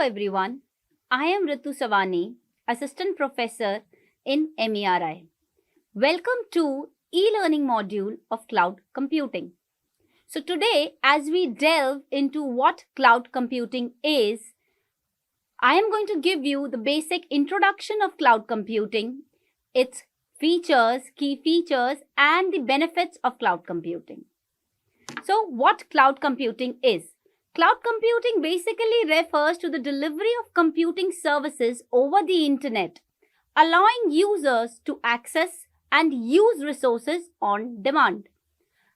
everyone. I am Ritu Savani, Assistant Professor in MERI. Welcome to e-learning module of cloud computing. So today, as we delve into what cloud computing is, I am going to give you the basic introduction of cloud computing, its features, key features, and the benefits of cloud computing. So what cloud computing is? Cloud computing basically refers to the delivery of computing services over the internet, allowing users to access and use resources on demand.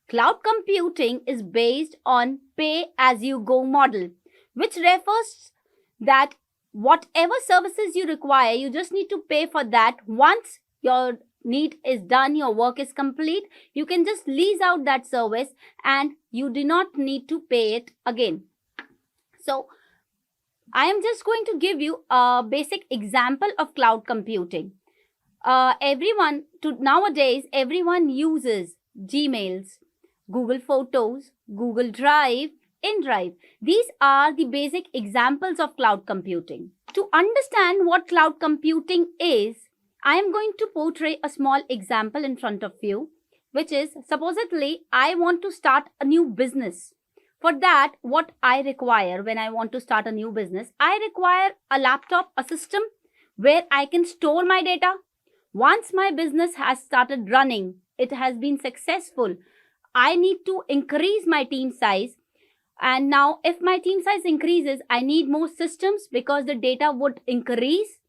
Cloud computing is based on pay-as-you-go model, which refers that whatever services you require, you just need to pay for that. Once your need is done, your work is complete, you can just lease out that service and you do not need to pay it again. So I am just going to give you a basic example of cloud computing. Nowadays, everyone uses Gmails, Google Photos, Google Drive, InDrive. These are the basic examples of cloud computing. To understand what cloud computing is, I am going to portray a small example in front of you, which is supposedly I want to start a new business. For that, what I require when I want to start a new business, I require a laptop, a system where I can store my data. Once my business has started running, it has been successful, I need to increase my team size. And now if my team size increases, I need more systems because the data would increase.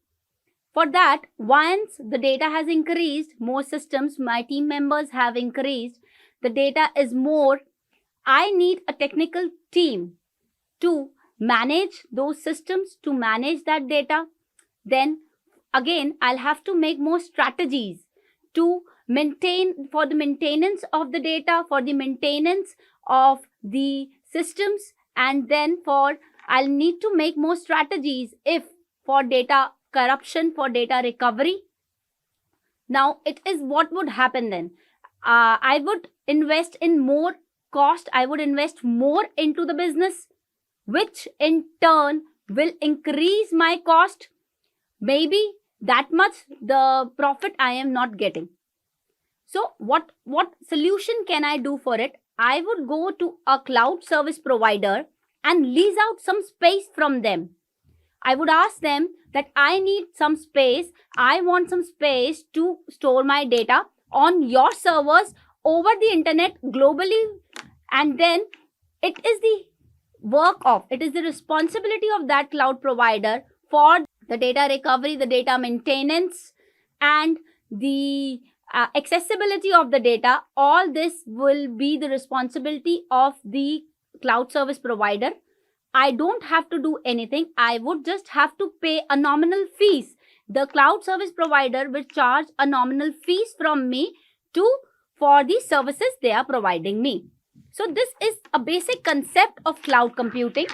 For that, once the data has increased, more systems, my team members have increased, the data is more, I need a technical team to manage those systems, to manage that data. Then again, I'll have to make more strategies to maintain, for the maintenance of the data, for the maintenance of the systems, and then I'll need to make more strategies if for data corruption, for data recovery. Now it is what would happen then. I would invest in more cost, I would invest more into the business, which in turn will increase my cost. Maybe that much the profit I am not getting. So what solution can I do for it? I would go to a cloud service provider and lease out some space from them. I would ask them that I need some space. I want some space to store my data on your servers over the internet globally. And then it is the responsibility of that cloud provider for the data recovery, the data maintenance, and the accessibility of the data. All this will be the responsibility of the cloud service provider. I don't have to do anything. I would just have to pay a nominal fees. The cloud service provider will charge a nominal fees from me for the services they are providing me. So this is a basic concept of cloud computing.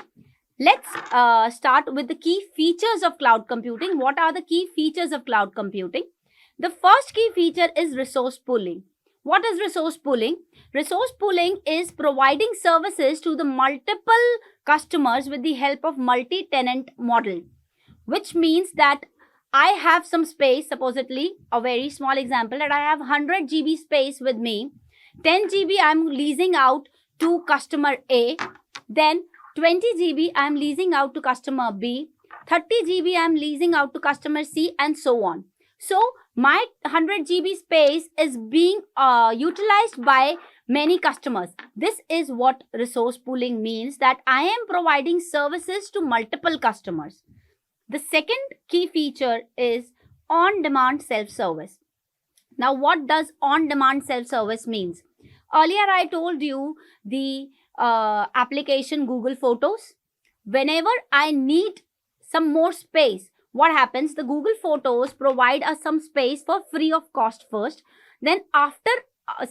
Let's start with the key features of cloud computing. What are the key features of cloud computing? The first key feature is resource pooling. What is resource pooling? Resource pooling is providing services to the multiple customers with the help of multi-tenant model, which means that I have some space, supposedly a very small example, that I have 100 GB space with me. 10 GB I'm leasing out to customer A, then 20 GB I'm leasing out to customer B, 30 GB I'm leasing out to customer C, and so on. So my 100 GB space is being utilized by many customers. This is what resource pooling means, that I am providing services to multiple customers. The second key feature is on-demand self-service. Now, what does on-demand self-service means? Earlier, I told you the application Google Photos. Whenever I need some more space, what happens? The Google Photos provide us some space for free of cost first. Then after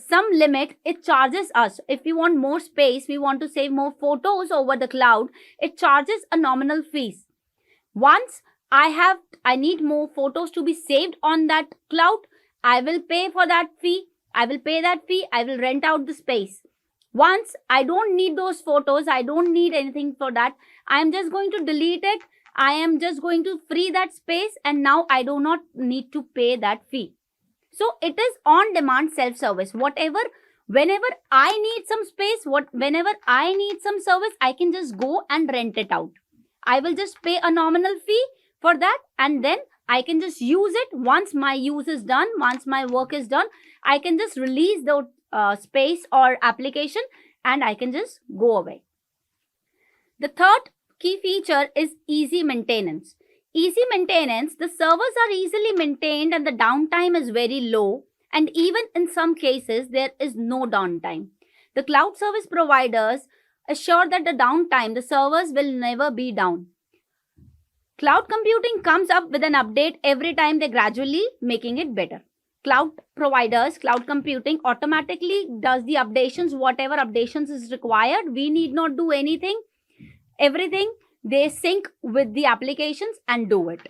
some limit, it charges us. If we want more space, we want to save more photos over the cloud, it charges a nominal fees. Once I need more photos to be saved on that cloud, I will pay for that fee. I will pay that fee. I will rent out the space. Once I don't need those photos, I don't need anything for that, I'm just going to delete it. I am just going to free that space, and now I do not need to pay that fee. So it is on demand self-service. Whenever I need some space, whenever I need some service, I can just go and rent it out. I will just pay a nominal fee for that, and then I can just use it. Once my use is done, once my work is done, I can just release the space or application, and I can just go away. The third key feature is easy maintenance. Easy maintenance, the servers are easily maintained and the downtime is very low, and even in some cases there is no downtime. The cloud service providers assure that the servers will never be down. Cloud computing comes up with an update every time, they gradually making it better. Cloud providers, cloud computing automatically does the updations, whatever updations is required. We need not do anything. Everything they sync with the applications and do it.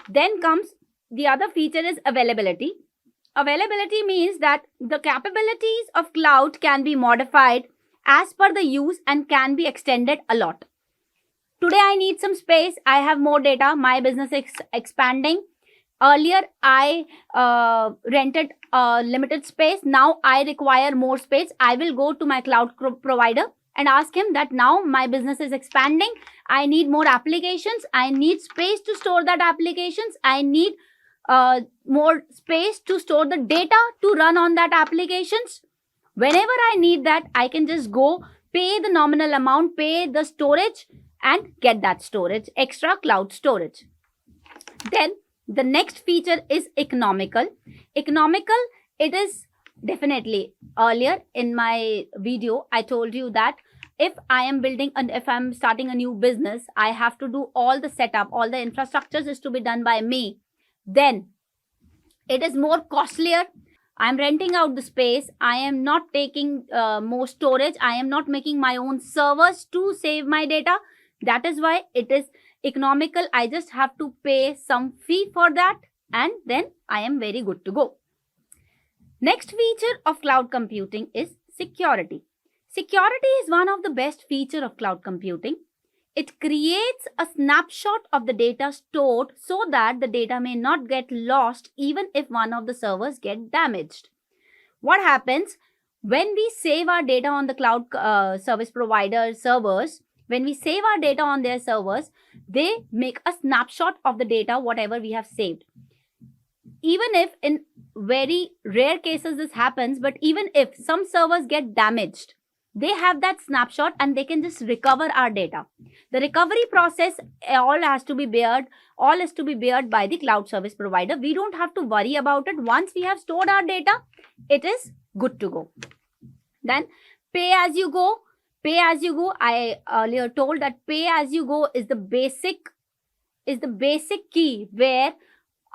Then comes the other feature is availability. Availability means that the capabilities of cloud can be modified as per the use and can be extended a lot. Today I need some space, I have more data, my business is expanding. Earlier I rented a limited space, now I require more space. I will go to my cloud provider and ask him that now my business is expanding, I need more applications, I need space to store that applications, I need more space to store the data to run on that applications. Whenever I need that, I can just go pay the nominal amount, pay the storage and get that storage, extra cloud storage. Then the next feature is economical. Economical, it is definitely, earlier in my video I told you that if I'm starting a new business, I have to do all the setup, all the infrastructures is to be done by me. Then it is more costlier. I'm renting out the space, I am not taking more storage, I am not making my own servers to save my data. That is why it is economical. I just have to pay some fee for that, and then I am very good to go. Next feature of cloud computing is security. Security is one of the best features of cloud computing. It creates a snapshot of the data stored so that the data may not get lost even if one of the servers get damaged. What happens when we save our data on the cloud service provider servers? When we save our data on their servers, they make a snapshot of the data, whatever we have saved. Even if in very rare cases this happens, but even if some servers get damaged, they have that snapshot and they can just recover our data. The recovery process all is to be bared by the cloud service provider. We don't have to worry about it. Once we have stored our data, it is good to go. Then pay as you go. Pay as you go, I earlier told that pay as you go is the basic key where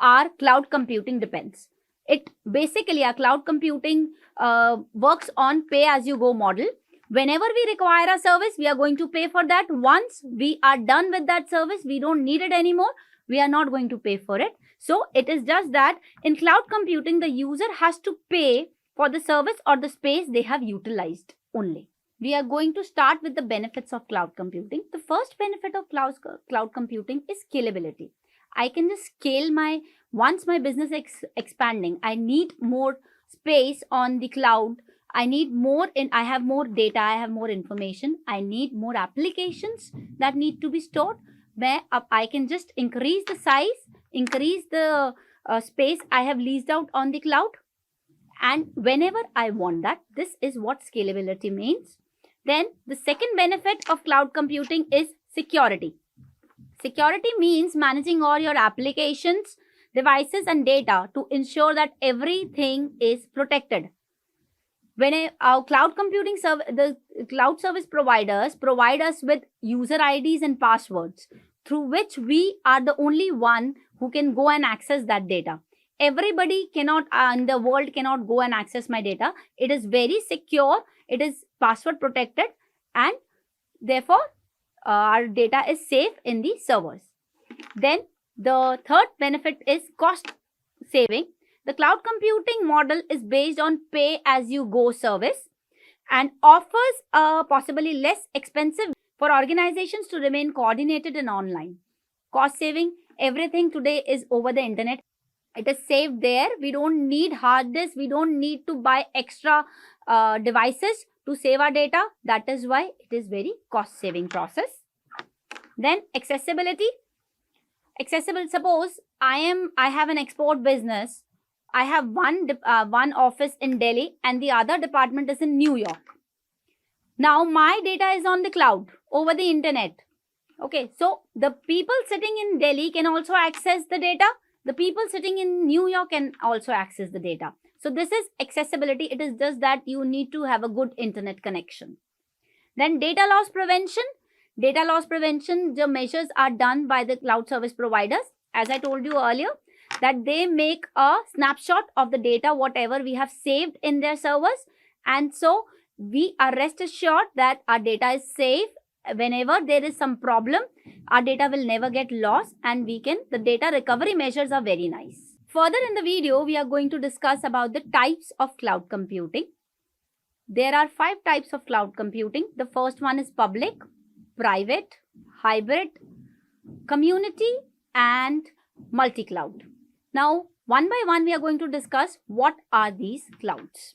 our cloud computing depends. It basically, our cloud computing works on pay as you go model. Whenever we require a service, we are going to pay for that. Once we are done with that service, we don't need it anymore, we are not going to pay for it. So it is just that in cloud computing, the user has to pay for the service or the space they have utilized only. We are going to start with the benefits of cloud computing. The first benefit of cloud computing is scalability. I can just scale once my business is expanding, I need more space on the cloud. I have more data, I have more information, I need more applications that need to be stored. Where I can just increase the size, increase the space I have leased out on the cloud. And whenever I want that, this is what scalability means. Then the second benefit of cloud computing is security. Security means managing all your applications, devices and data to ensure that everything is protected. When our cloud computing the cloud service providers provide us with user IDs and passwords through which we are the only one who can go and access that data. Everybody cannot in the world cannot go and access my data. It is very secure, it is password protected, and therefore our data is safe in the servers. Then the third benefit is cost saving. The cloud computing model is based on pay as you go service and offers a possibly less expensive for organizations to remain coordinated and online. Cost saving, everything today is over the internet. It is saved there. We don't need hard disk. We don't need to buy extra devices to save our data. That is why it is very cost saving process. Then accessibility. Accessible, suppose I have an export business. I have one office in Delhi and the other department is in New York. Now my data is on the cloud over the internet. Okay, so the people sitting in Delhi can also access the data. The people sitting in New York can also access the data. So this is accessibility. It is just that you need to have a good internet connection. Then data loss prevention. Data loss prevention, the measures are done by the cloud service providers. As I told you earlier, that they make a snapshot of the data, whatever we have saved in their servers. And so we are rest assured that our data is safe. Whenever there is some problem, our data will never get lost, and the data recovery measures are very nice. Further in the video, we are going to discuss about the types of cloud computing. There are 5 types of cloud computing. The first one is public, private, hybrid, community, and multi-cloud. Now, one by one, we are going to discuss what are these clouds.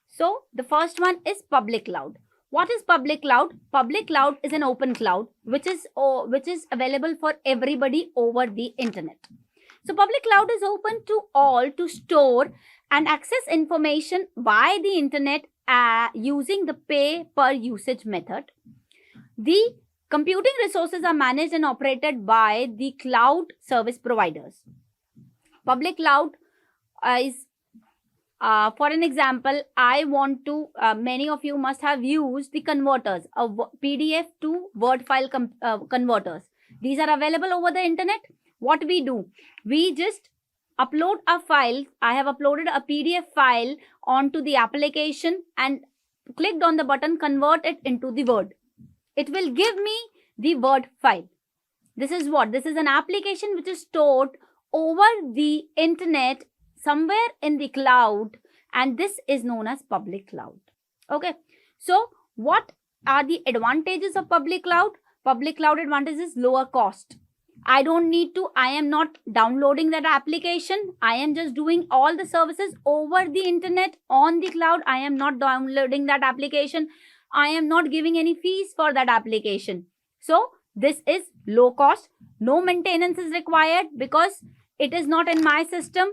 So, the first one is public cloud. What is public cloud? Public cloud is an open cloud which is available for everybody over the internet. So, public cloud is open to all to store and access information by the internet using the pay per usage method. The computing resources are managed and operated by the cloud service providers. Public cloud is, for an example, I want to, many of you must have used the converters, PDF to Word file converters. These are available over the internet. What we do, we just upload a file. I have uploaded a PDF file onto the application and clicked on the button, convert it into the Word. It will give me the Word file. This is what? This is an application which is stored over the internet somewhere in the cloud, and this is known as public cloud. Okay, so what are the advantages of public cloud? Public cloud advantage is lower cost. I am not downloading that application. I am just doing all the services over the internet on the cloud. I am not downloading that application. I am not giving any fees for that application. So this is low cost. No maintenance is required because it is not in my system.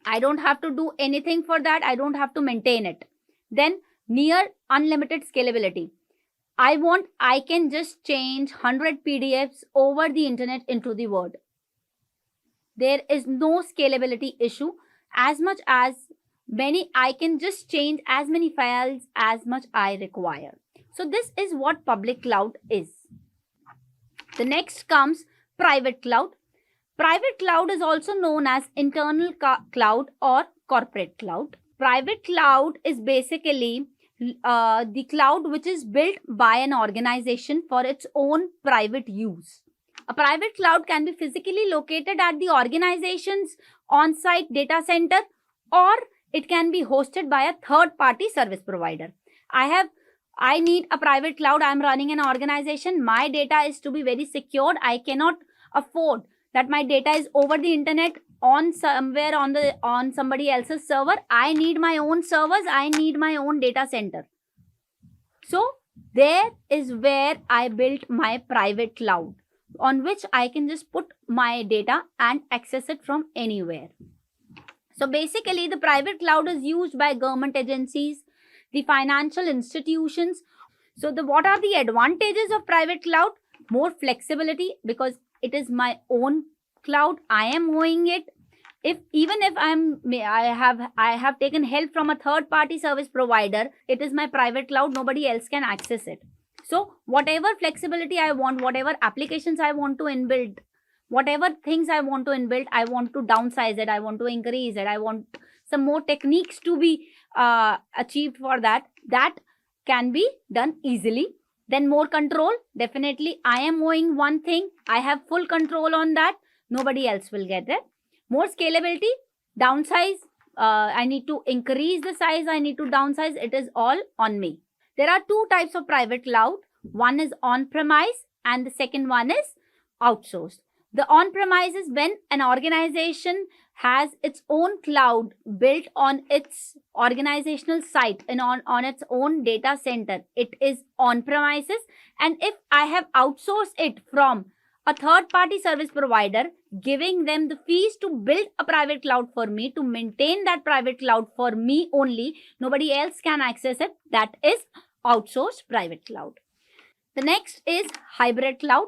I don't have to do anything for that. I don't have to maintain it. Then near unlimited scalability. I can just change 100 PDFs over the internet into the Word. There is no scalability issue. As much as I can just change as many files as much I require. So this is what public cloud is. The next comes private cloud. Private cloud is also known as internal cloud or corporate cloud. Private cloud is basically the cloud which is built by an organization for its own private use. A private cloud can be physically located at the organization's on-site data center, or it can be hosted by a third-party service provider. I need a private cloud. I am running an organization. My data is to be very secured. I cannot afford that my data is over the internet on somebody else's server. I need my own servers. I need my own data center. So there is where I built my private cloud, on which I can just put my data and access it from anywhere. So basically, the private cloud is used by government agencies, the financial institutions. So what are the advantages of private cloud? More flexibility, because it is my own cloud. I am owning it. Even if I have taken help from a third party service provider, it is my private cloud. Nobody else can access it. So whatever flexibility I want, whatever applications I want to inbuild, whatever things I want to inbuild, I want to downsize it, I want to increase it, I want some more techniques to be achieved for that can be done easily. Then more control. Definitely, I am owning one thing. I have full control on that. Nobody else will get it. More scalability. Downsize. I need to increase the size. I need to downsize. It is all on me. There are 2 types of private cloud. One is on-premise and the second one is outsourced. The on-premise is when an organization has its own cloud built on its organizational site and on its own data center. It is on-premises. And if I have outsourced it from a third-party service provider, giving them the fees to build a private cloud for me, to maintain that private cloud for me only, nobody else can access it, that is outsourced private cloud. The next is hybrid cloud.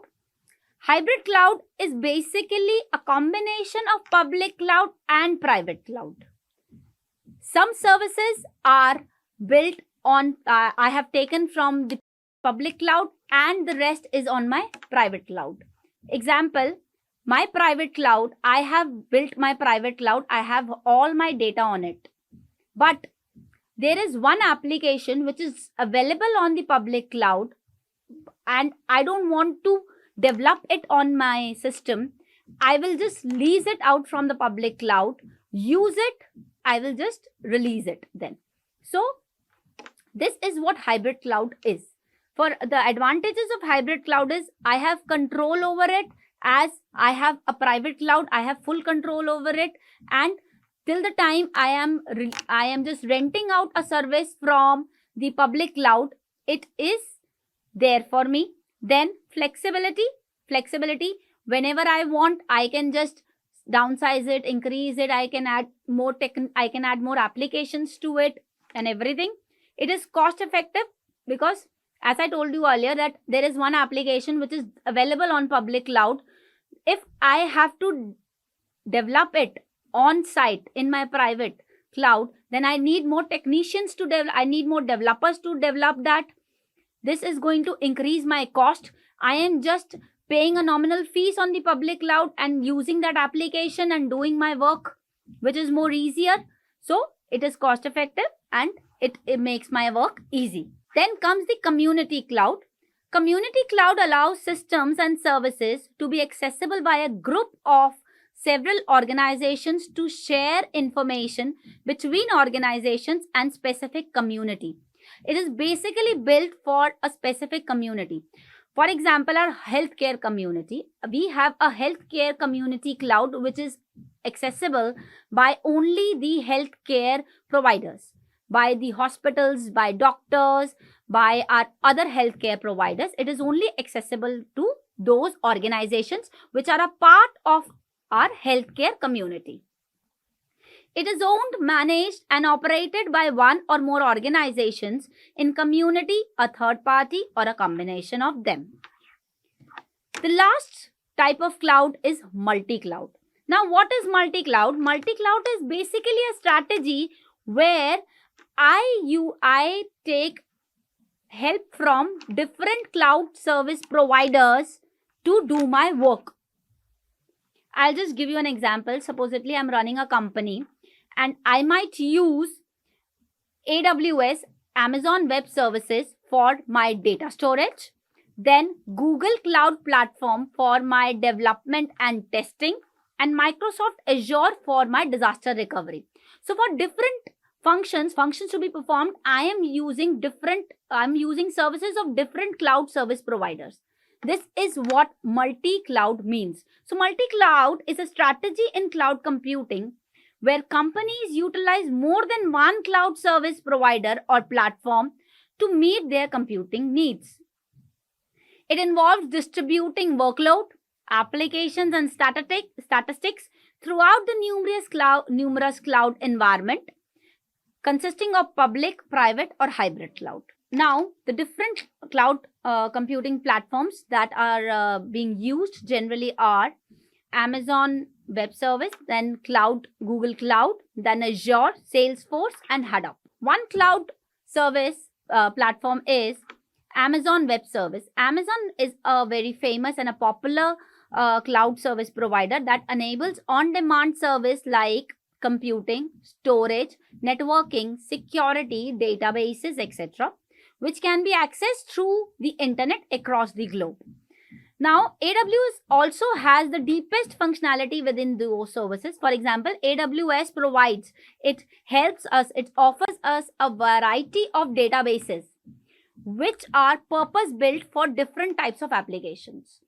Hybrid cloud is basically a combination of public cloud and private cloud. Some services are built on, I have taken from the public cloud and the rest is on my private cloud. Example, my private cloud, I have built my private cloud, I have all my data on it. But there is one application which is available on the public cloud and I don't want to develop it on my system. I will just lease it out from the public cloud, use it, I will just release it then. So this is what hybrid cloud is. For the advantages of hybrid cloud is I have control over it. As I have a private cloud, I have full control over it, and till the time I am just renting out a service from the public cloud, it is there for me. Then flexibility, whenever I want, I can just downsize it, increase it, I can add more applications to it and everything. It is cost effective because, as I told you earlier, that there is one application which is available on public cloud. If I have to develop it on site in my private cloud, then I need more technicians to develop, I need more developers to develop that. This is going to increase my cost. I am just paying a nominal fees on the public cloud and using that application and doing my work, which is more easier. So it is cost effective and it makes my work easy. Then comes the community cloud. Community cloud allows systems and services to be accessible by a group of several organizations to share information between organizations and specific community. It is basically built for a specific community. For example, our healthcare community. We have a healthcare community cloud which is accessible by only the healthcare providers, by the hospitals, by doctors, by our other healthcare providers. It is only accessible to those organizations which are a part of our healthcare community. It is owned, managed and operated by one or more organizations in community, a third party or a combination of them. The last type of cloud is multi-cloud. Now what is multi-cloud? Multi-cloud is basically a strategy where I take help from different cloud service providers to do my work. I'll just give you an example. Supposedly I'm running a company and I might use AWS, Amazon Web Services for my data storage, then Google Cloud Platform for my development and testing, and Microsoft Azure for my disaster recovery. So for different functions to be performed, I am using services of different cloud service providers. This is what multi-cloud means. So multi-cloud is a strategy in cloud computing where companies utilize more than one cloud service provider or platform to meet their computing needs. It involves distributing workload, applications and statistics throughout the numerous cloud environment consisting of public, private or hybrid cloud. Now, the different cloud computing platforms that are being used generally are Amazon Web Service, then Google Cloud, then Azure, Salesforce and Hadoop. One cloud service platform is Amazon Web Service. Amazon is a very famous and a popular cloud service provider that enables on-demand service like computing, storage, networking, security, databases, etc., which can be accessed through the internet across the globe. Now, AWS also has the deepest functionality within those services. For example, AWS offers us a variety of databases which are purpose built for different types of applications.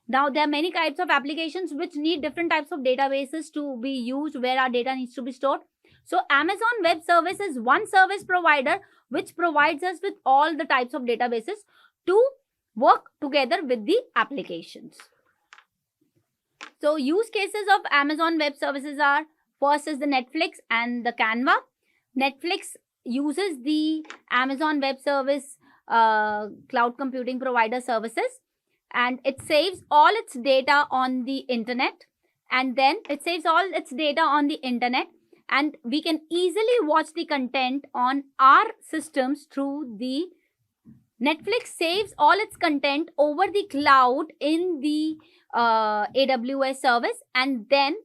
Now, there are many types of applications which need different types of databases to be used, where our data needs to be stored. So Amazon Web Service is one service provider which provides us with all the types of databases to work together with the applications. So use cases of Amazon Web Services are, first is the Netflix and the Canva. Netflix uses the Amazon Web Service cloud computing provider services, and it saves all its data on the internet, and we can easily watch the content on our systems through the Netflix saves all its content over the cloud in the AWS service, and then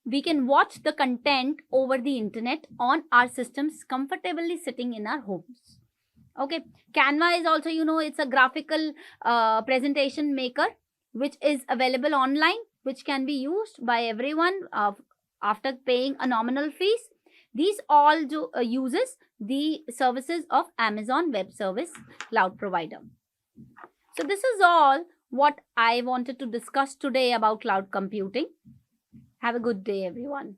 we can watch the content over the internet on our systems comfortably sitting in our homes. Okay, Canva is also, it's a graphical presentation maker which is available online, which can be used by everyone after paying a nominal fees. These all uses the services of Amazon Web Service cloud provider. So this is all what I wanted to discuss today about cloud computing. Have a good day, everyone.